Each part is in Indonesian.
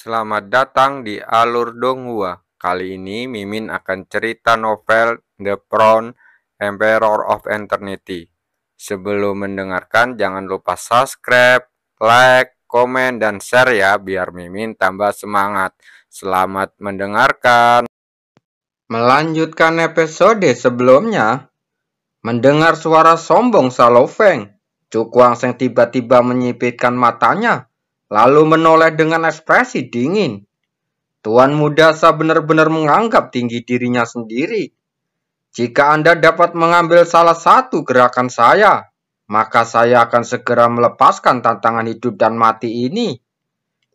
Selamat datang di Alur Donghua. Kali ini Mimin akan cerita novel The Crown Emperor of Eternity. Sebelum mendengarkan jangan lupa subscribe, like, komen, dan share ya biar Mimin tambah semangat. Selamat mendengarkan. Melanjutkan episode sebelumnya, mendengar suara sombong Salofeng, Cukuangseng tiba-tiba menyipitkan matanya, lalu menoleh dengan ekspresi dingin. Tuan Muda Sa benar-benar menganggap tinggi dirinya sendiri. Jika Anda dapat mengambil salah satu gerakan saya, maka saya akan segera melepaskan tantangan hidup dan mati ini.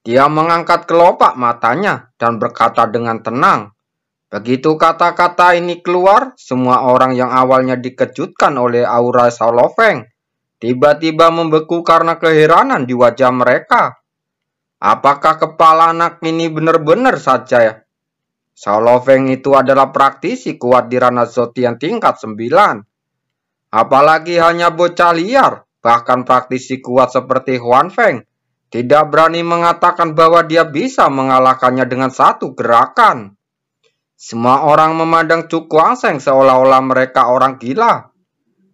Dia mengangkat kelopak matanya dan berkata dengan tenang. Begitu kata-kata ini keluar, semua orang yang awalnya dikejutkan oleh aura Salofeng tiba-tiba membeku karena keheranan di wajah mereka. Apakah kepala anak ini benar-benar saja ya? Salofeng itu adalah praktisi kuat di ranah Zotian tingkat 9. Apalagi hanya bocah liar, bahkan praktisi kuat seperti Huan Feng tidak berani mengatakan bahwa dia bisa mengalahkannya dengan satu gerakan. Semua orang memandang Cukuangseng seolah-olah mereka orang gila.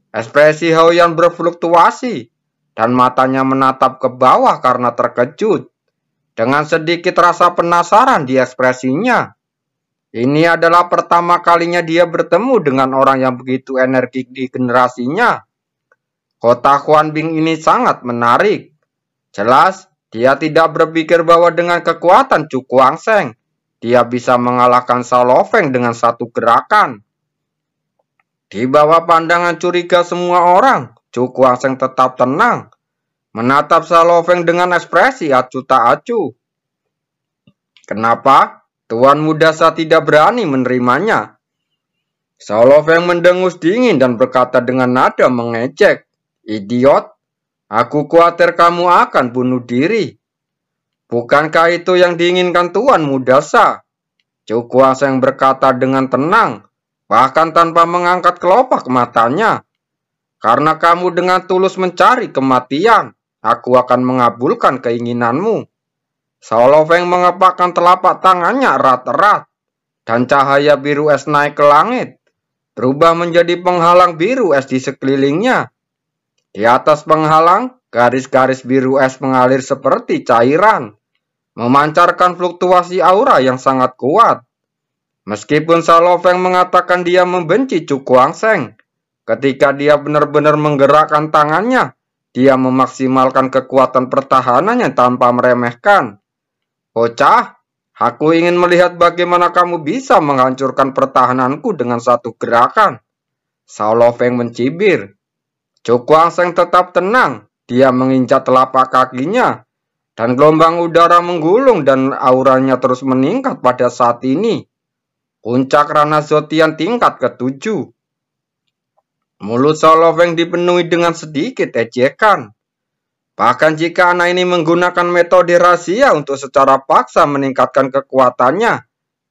Ekspresi Haoyan berfluktuasi, dan matanya menatap ke bawah karena terkejut. Dengan sedikit rasa penasaran di ekspresinya. Ini adalah pertama kalinya dia bertemu dengan orang yang begitu energik di generasinya. Kota Huanbing ini sangat menarik. Jelas, dia tidak berpikir bahwa dengan kekuatan Cukuangseng, dia bisa mengalahkan Salofeng dengan satu gerakan. Di bawah pandangan curiga semua orang, Cukuangseng tetap tenang, menatap Salofeng dengan ekspresi acuh tak acuh. Kenapa? Tuan Muda Sa tidak berani menerimanya. Salofeng mendengus dingin dan berkata dengan nada mengejek. Idiot, aku khawatir kamu akan bunuh diri. Bukankah itu yang diinginkan Tuan Muda Sa? Cukuangseng berkata dengan tenang, bahkan tanpa mengangkat kelopak matanya. Karena kamu dengan tulus mencari kematian, aku akan mengabulkan keinginanmu. Salofeng mengepakkan telapak tangannya erat-erat, dan cahaya biru es naik ke langit, berubah menjadi penghalang biru es di sekelilingnya. Di atas penghalang, garis-garis biru es mengalir seperti cairan, memancarkan fluktuasi aura yang sangat kuat. Meskipun Salofeng mengatakan dia membenci Cukuangseng, ketika dia benar-benar menggerakkan tangannya, dia memaksimalkan kekuatan pertahanannya tanpa meremehkan. Bocah, aku ingin melihat bagaimana kamu bisa menghancurkan pertahananku dengan satu gerakan. Salofeng mencibir. Cukuangseng tetap tenang, dia menginjak telapak kakinya, dan gelombang udara menggulung dan auranya terus meningkat pada saat ini. Puncak ranah Zotian tingkat ke-7. Mulut Salofeng dipenuhi dengan sedikit ejekan. Bahkan jika anak ini menggunakan metode rahasia untuk secara paksa meningkatkan kekuatannya,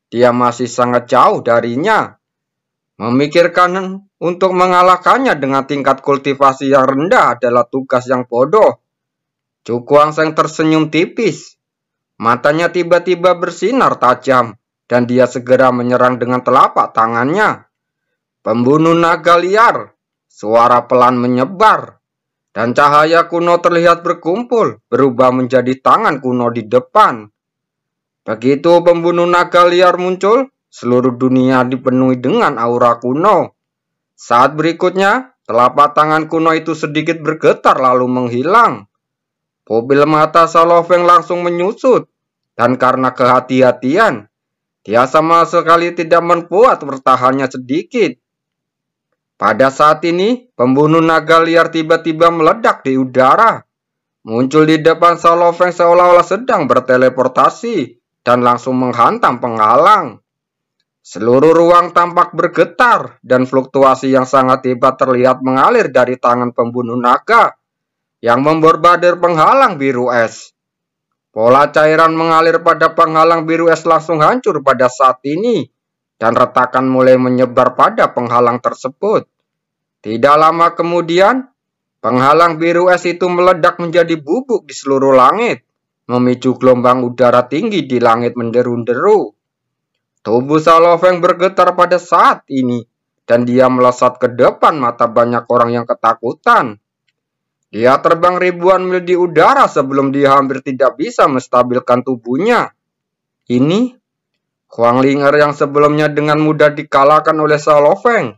dia masih sangat jauh darinya. Memikirkan untuk mengalahkannya dengan tingkat kultivasi yang rendah adalah tugas yang bodoh. Cukuangseng tersenyum tipis. Matanya tiba-tiba bersinar tajam. Dan dia segera menyerang dengan telapak tangannya. Pembunuh naga liar. Suara pelan menyebar. Dan cahaya kuno terlihat berkumpul, berubah menjadi tangan kuno di depan. Begitu pembunuh naga liar muncul, seluruh dunia dipenuhi dengan aura kuno. Saat berikutnya, telapak tangan kuno itu sedikit bergetar lalu menghilang. Pupil mata Salofeng langsung menyusut. Dan karena kehati-hatian, dia sama sekali tidak membuat bertahannya sedikit. Pada saat ini, pembunuh naga liar tiba-tiba meledak di udara. Muncul di depan Salofeng seolah-olah sedang berteleportasi dan langsung menghantam penghalang. Seluruh ruang tampak bergetar dan fluktuasi yang sangat hebat terlihat mengalir dari tangan pembunuh naga yang memborbadir penghalang biru es. Pola cairan mengalir pada penghalang biru es langsung hancur pada saat ini, dan retakan mulai menyebar pada penghalang tersebut. Tidak lama kemudian, penghalang biru es itu meledak menjadi bubuk di seluruh langit. memicu gelombang udara tinggi di langit menderu-deru. Tubuh Salofeng bergetar pada saat ini, dan dia melesat ke depan mata banyak orang yang ketakutan. Dia terbang ribuan mil di udara sebelum dia hampir tidak bisa menstabilkan tubuhnya. Ini Huang Linger yang sebelumnya dengan mudah dikalahkan oleh Salofeng,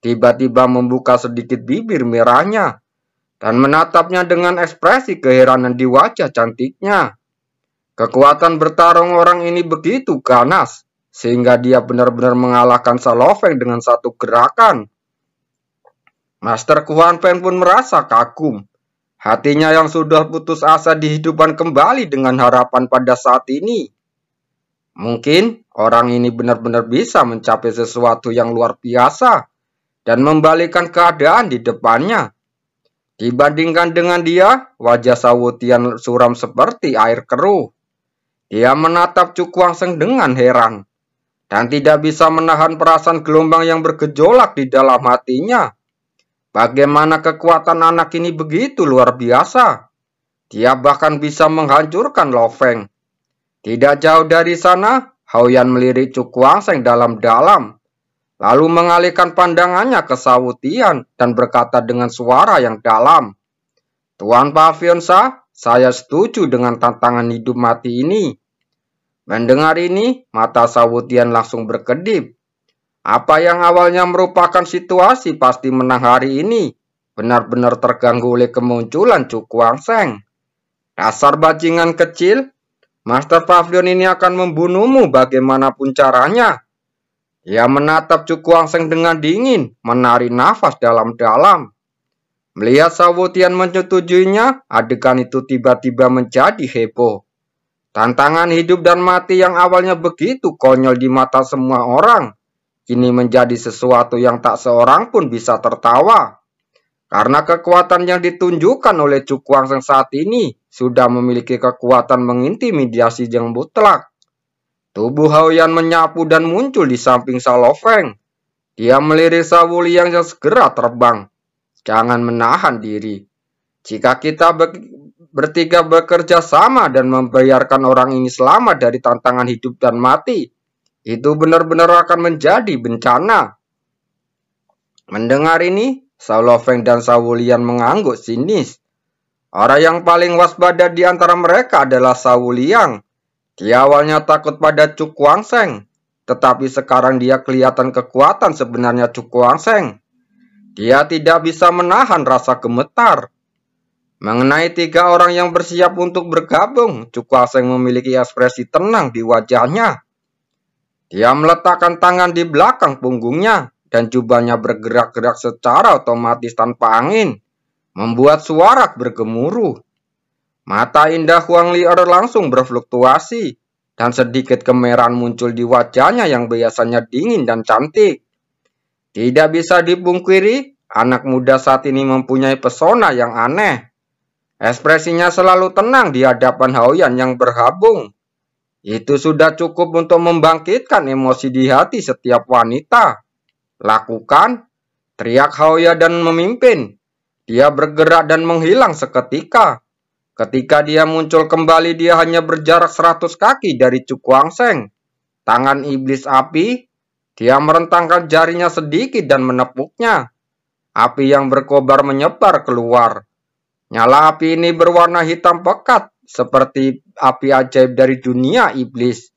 tiba-tiba membuka sedikit bibir merahnya dan menatapnya dengan ekspresi keheranan di wajah cantiknya. Kekuatan bertarung orang ini begitu ganas, sehingga dia benar-benar mengalahkan Salofeng dengan satu gerakan. Master Kuan Pen pun merasa kagum. Hatinya yang sudah putus asa dihidupkan kembali dengan harapan pada saat ini. Mungkin orang ini benar-benar bisa mencapai sesuatu yang luar biasa dan membalikan keadaan di depannya. Dibandingkan dengan dia, wajah Sawutian suram seperti air keruh. Dia menatap Cukuangseng dengan heran dan tidak bisa menahan perasaan gelombang yang bergejolak di dalam hatinya. Bagaimana kekuatan anak ini begitu luar biasa? Dia bahkan bisa menghancurkan Lofeng. Tidak jauh dari sana, Haoyan melirik Cukuangseng dalam-dalam, lalu mengalihkan pandangannya ke Sawutian dan berkata dengan suara yang dalam, "Tuan Pavionsa, saya setuju dengan tantangan hidup mati ini." Mendengar ini, mata Sawutian langsung berkedip. Apa yang awalnya merupakan situasi pasti menang hari ini, benar-benar terganggu oleh kemunculan Cukuangseng. Dasar bajingan kecil, Master Pavilion ini akan membunuhmu bagaimanapun caranya. Dia menatap Cukuangseng dengan dingin, menarik nafas dalam-dalam. Melihat Sawutian menyetujuinya, adegan itu tiba-tiba menjadi heboh. Tantangan hidup dan mati yang awalnya begitu konyol di mata semua orang, kini menjadi sesuatu yang tak seorang pun bisa tertawa. Karena kekuatan yang ditunjukkan oleh Cukuangseng saat ini sudah memiliki kekuatan mengintimidasi yang mutlak. Tubuh Haoyan menyapu dan muncul di samping Salofeng. Dia melirik Sawuliang yang segera terbang. Jangan menahan diri. Jika kita bertiga bekerja sama dan membiarkan orang ini selamat dari tantangan hidup dan mati, itu benar-benar akan menjadi bencana. Mendengar ini, Salofeng dan Sawulian mengangguk sinis. Orang yang paling waspada di antara mereka adalah Sawuliang. Dia awalnya takut pada Cukuangseng, tetapi sekarang dia kelihatan kekuatan sebenarnya Cukuangseng. Dia tidak bisa menahan rasa gemetar. Mengenai 3 orang yang bersiap untuk bergabung, Cukuangseng memiliki ekspresi tenang di wajahnya. Dia meletakkan tangan di belakang punggungnya dan jubahnya bergerak-gerak secara otomatis tanpa angin, membuat suara bergemuruh. Mata indah Huang Lier langsung berfluktuasi dan sedikit kemerahan muncul di wajahnya yang biasanya dingin dan cantik. Tidak bisa dipungkiri, anak muda saat ini mempunyai pesona yang aneh. Ekspresinya selalu tenang di hadapan Haoyan yang berhabung. Itu sudah cukup untuk membangkitkan emosi di hati setiap wanita. Lakukan, teriak Haoyan dan memimpin. Dia bergerak dan menghilang seketika. Ketika dia muncul kembali, dia hanya berjarak 100 kaki dari Cukuangseng. Tangan iblis api, dia merentangkan jarinya sedikit dan menepuknya. Api yang berkobar menyebar keluar. Nyala api ini berwarna hitam pekat, seperti api ajaib dari dunia iblis,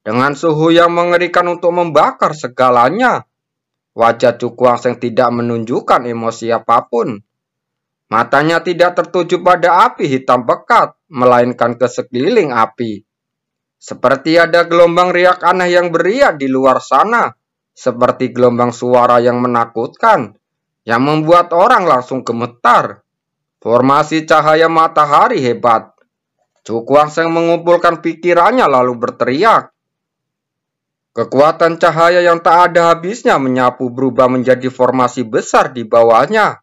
dengan suhu yang mengerikan untuk membakar segalanya. Wajah Cukuangseng tidak menunjukkan emosi apapun. Matanya tidak tertuju pada api hitam pekat, melainkan ke sekeliling api. Seperti ada gelombang riak aneh yang beriak di luar sana, seperti gelombang suara yang menakutkan, yang membuat orang langsung gemetar. Formasi cahaya matahari hebat. Cukuangseng mengumpulkan pikirannya lalu berteriak. Kekuatan cahaya yang tak ada habisnya menyapu berubah menjadi formasi besar di bawahnya.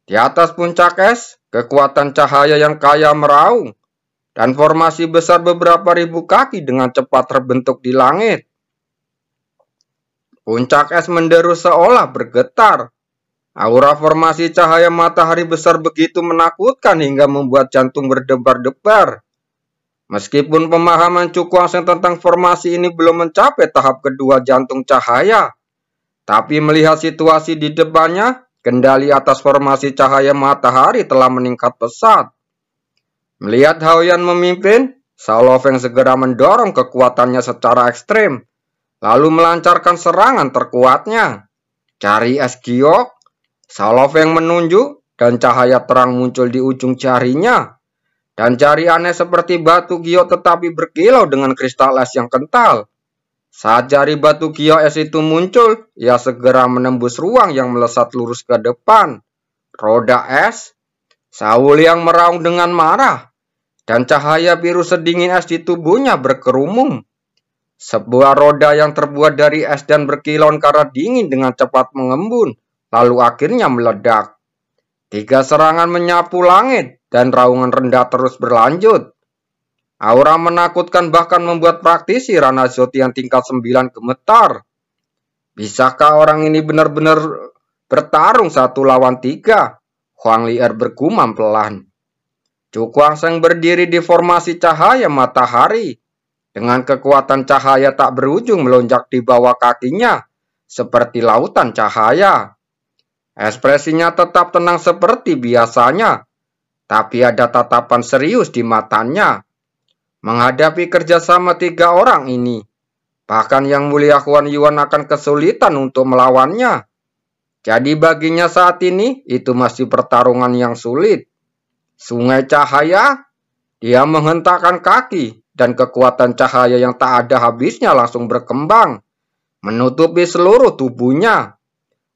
Di atas puncak es, kekuatan cahaya yang kaya meraung, dan formasi besar beberapa ribu kaki dengan cepat terbentuk di langit. Puncak es menderu seolah bergetar. Aura formasi cahaya matahari besar begitu menakutkan hingga membuat jantung berdebar-debar. Meskipun pemahaman Chu Guangsheng tentang formasi ini belum mencapai tahap kedua jantung cahaya, tapi melihat situasi di depannya, kendali atas formasi cahaya matahari telah meningkat pesat. Melihat Haoyan memimpin, Xiao Luofeng segera mendorong kekuatannya secara ekstrem, lalu melancarkan serangan terkuatnya. Jari es giok, Xiao Luofeng menunjuk, dan cahaya terang muncul di ujung jarinya. Dan jari aneh seperti batu giok tetapi berkilau dengan kristal es yang kental. Saat jari batu giok es itu muncul, ia segera menembus ruang yang melesat lurus ke depan. Roda es, Xiao Liang meraung dengan marah, dan cahaya biru sedingin es di tubuhnya berkerumung. Sebuah roda yang terbuat dari es dan berkilauan karena dingin dengan cepat mengembun, lalu akhirnya meledak. 3 serangan menyapu langit, dan raungan rendah terus berlanjut. Aura menakutkan bahkan membuat praktisi Rana Zotian tingkat 9 gemetar. Bisakah orang ini benar-benar bertarung 1 lawan 3? Huang Lier bergumam pelan. Chu Guangsheng berdiri di formasi cahaya matahari. Dengan kekuatan cahaya tak berujung melonjak di bawah kakinya, seperti lautan cahaya. Ekspresinya tetap tenang seperti biasanya, tapi ada tatapan serius di matanya. Menghadapi kerjasama 3 orang ini, bahkan Yang Mulia Huan Yuan akan kesulitan untuk melawannya. Jadi baginya saat ini, itu masih pertarungan yang sulit. Sungai cahaya, dia menghentakkan kaki, dan kekuatan cahaya yang tak ada habisnya langsung berkembang, menutupi seluruh tubuhnya.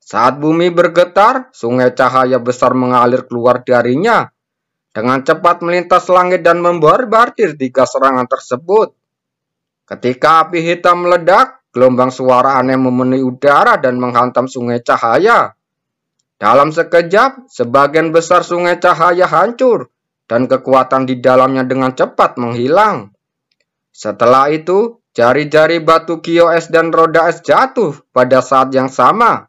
Saat bumi bergetar, sungai cahaya besar mengalir keluar darinya, dengan cepat melintas langit dan membombardir 3 serangan tersebut. Ketika api hitam meledak, gelombang suara aneh memenuhi udara dan menghantam sungai cahaya. Dalam sekejap, sebagian besar sungai cahaya hancur, dan kekuatan di dalamnya dengan cepat menghilang. Setelah itu, jari-jari batu giok es dan roda es jatuh pada saat yang sama,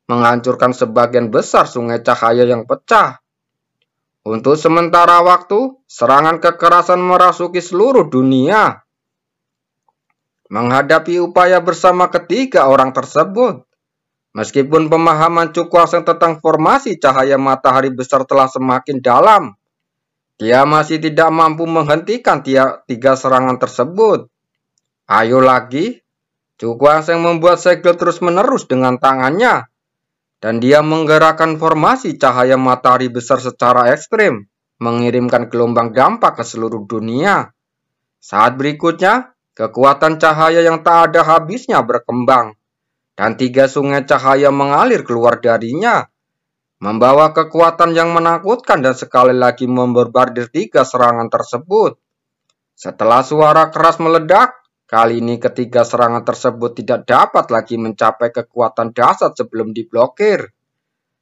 menghancurkan sebagian besar sungai cahaya yang pecah. Untuk sementara waktu, serangan kekerasan merasuki seluruh dunia. Menghadapi upaya bersama ketiga orang tersebut, meskipun pemahaman Chu Guangsheng tentang formasi cahaya matahari besar telah semakin dalam, dia masih tidak mampu menghentikan 3 serangan tersebut. Ayo lagi, Chu Guangsheng membuat segel terus-menerus dengan tangannya, dan dia menggerakkan formasi cahaya matahari besar secara ekstrem, mengirimkan gelombang dampak ke seluruh dunia. Saat berikutnya, kekuatan cahaya yang tak ada habisnya berkembang, dan 3 sungai cahaya mengalir keluar darinya, membawa kekuatan yang menakutkan dan sekali lagi membombardir 3 serangan tersebut. Setelah suara keras meledak, kali ini ketiga serangan tersebut tidak dapat lagi mencapai kekuatan dahsyat sebelum diblokir.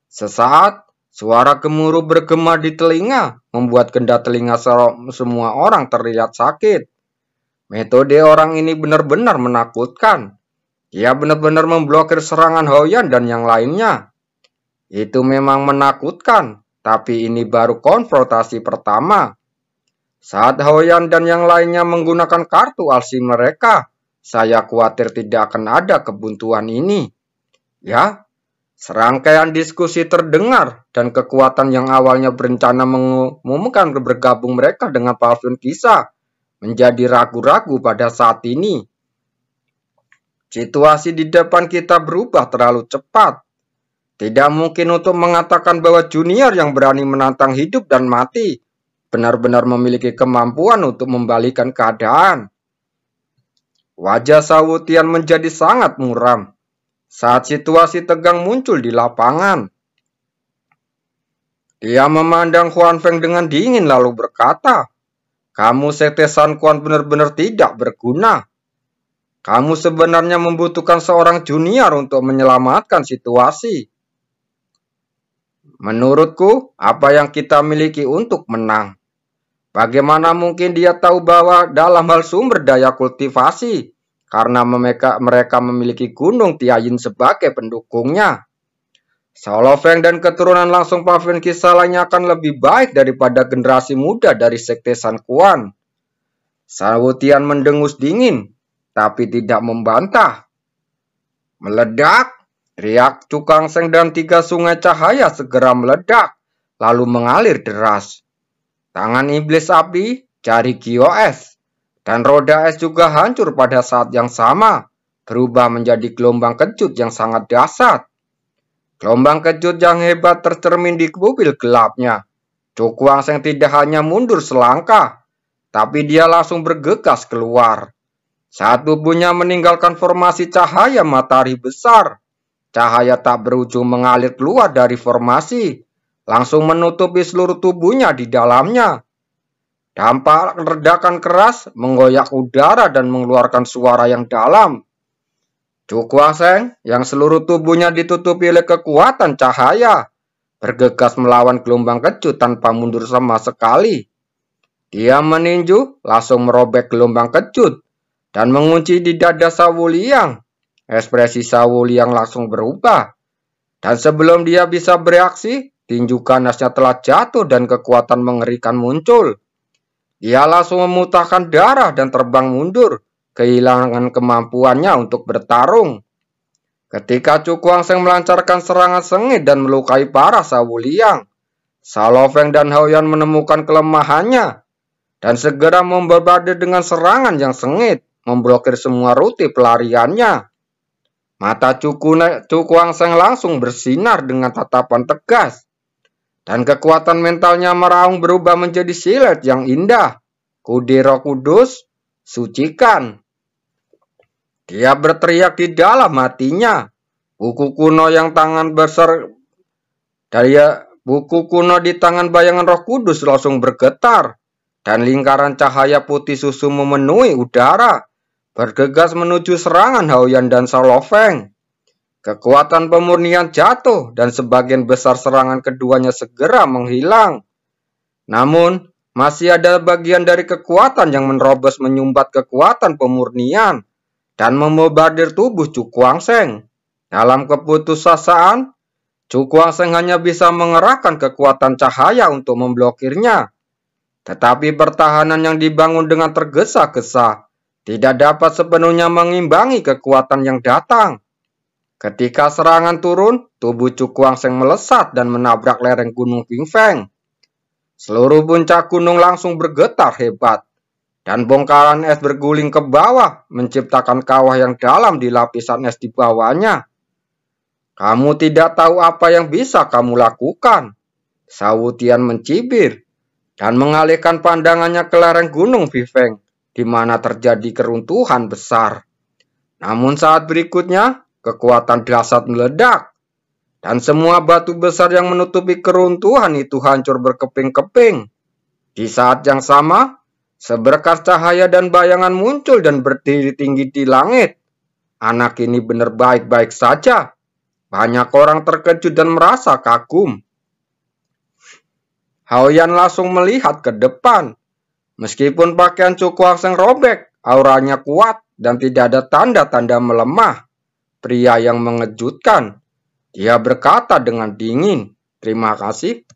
Sesaat, suara gemuruh bergema di telinga, membuat gendak telinga semua orang terlihat sakit. Metode orang ini benar-benar menakutkan. Dia benar-benar memblokir serangan Haoyan dan yang lainnya. Itu memang menakutkan, tapi ini baru konfrontasi pertama. Saat Haoyan dan yang lainnya menggunakan kartu alsi mereka, saya khawatir tidak akan ada kebuntuan ini. Ya, serangkaian diskusi terdengar, dan kekuatan yang awalnya berencana mengumumkan bergabung mereka dengan Pavilion Kisah menjadi ragu-ragu pada saat ini. Situasi di depan kita berubah terlalu cepat. Tidak mungkin untuk mengatakan bahwa junior yang berani menantang hidup dan mati benar-benar memiliki kemampuan untuk membalikan keadaan. Wajah Xiao Tian menjadi sangat muram saat situasi tegang muncul di lapangan. Dia memandang Huan Feng dengan dingin lalu berkata, "Kamu Sekte San Quan benar-benar tidak berguna. Kamu sebenarnya membutuhkan seorang junior untuk menyelamatkan situasi. Menurutku, apa yang kita miliki untuk menang? Bagaimana mungkin dia tahu bahwa dalam hal sumber daya kultivasi, karena mereka memiliki Gunung Tianyin sebagai pendukungnya. Xiao Luofeng dan keturunan langsung Pavilion Kisah lainnya akan lebih baik daripada generasi muda dari Sekte San Quan. Sawutian mendengus dingin, tapi tidak membantah. Meledak! Riak Cukang Seng dan 3 sungai cahaya segera meledak, lalu mengalir deras. Tangan iblis api, jari Gio es, dan roda es juga hancur pada saat yang sama, berubah menjadi gelombang kejut yang sangat dahsyat. Gelombang kejut yang hebat tercermin di kubil gelapnya. Cukuang Seng tidak hanya mundur selangkah, tapi dia langsung bergegas keluar. Saat tubuhnya meninggalkan formasi cahaya matahari besar, cahaya tak berujung mengalir keluar dari formasi, langsung menutupi seluruh tubuhnya di dalamnya. Dampak ledakan keras menggoyak udara dan mengeluarkan suara yang dalam. Cukuang Seng yang seluruh tubuhnya ditutupi oleh kekuatan cahaya, bergegas melawan gelombang kejut tanpa mundur sama sekali. Dia meninju, langsung merobek gelombang kejut, dan mengunci di dada Sawuliang. Ekspresi Sawuliang langsung berubah. Dan sebelum dia bisa bereaksi, tinju ganasnya telah jatuh dan kekuatan mengerikan muncul. Dia langsung memuntahkan darah dan terbang mundur, kehilangan kemampuannya untuk bertarung. Ketika Cukuang Seng melancarkan serangan sengit dan melukai parah Sawuliang, Salofeng dan Haoyan menemukan kelemahannya dan segera membarbadir dengan serangan yang sengit, memblokir semua rute pelariannya. Mata Cukuang Seng langsung bersinar dengan tatapan tegas, dan kekuatan mentalnya meraung berubah menjadi silet yang indah. Kode Roh Kudus, sucikan. Dia berteriak di dalam hatinya. Buku kuno yang tangan besar buku kuno di tangan bayangan Roh Kudus langsung bergetar, dan lingkaran cahaya putih susu memenuhi udara, bergegas menuju serangan Haoyan dan Salofeng. Kekuatan pemurnian jatuh dan sebagian besar serangan keduanya segera menghilang. Namun, masih ada bagian dari kekuatan yang menerobos menyumbat kekuatan pemurnian dan membombardir tubuh Cukuang Seng. Dalam keputusasaan, Cukuang Seng hanya bisa mengerahkan kekuatan cahaya untuk memblokirnya. Tetapi pertahanan yang dibangun dengan tergesa-gesa tidak dapat sepenuhnya mengimbangi kekuatan yang datang. Ketika serangan turun, tubuh Cukuang Seng melesat dan menabrak lereng gunung Pingfeng. Seluruh puncak gunung langsung bergetar hebat, dan bongkahan es berguling ke bawah, menciptakan kawah yang dalam di lapisan es di bawahnya. Kamu tidak tahu apa yang bisa kamu lakukan, Sawutian mencibir, dan mengalihkan pandangannya ke lereng gunung Pingfeng, di mana terjadi keruntuhan besar. Namun saat berikutnya, kekuatan dahsyat meledak, dan semua batu besar yang menutupi keruntuhan itu hancur berkeping-keping. Di saat yang sama, seberkas cahaya dan bayangan muncul dan berdiri tinggi di langit. Anak ini benar baik-baik saja. Banyak orang terkejut dan merasa kagum. Haoyan langsung melihat ke depan. Meskipun pakaian Cukuang Seng robek, auranya kuat dan tidak ada tanda-tanda melemah. Pria yang mengejutkan. Dia berkata dengan dingin, "Terima kasih."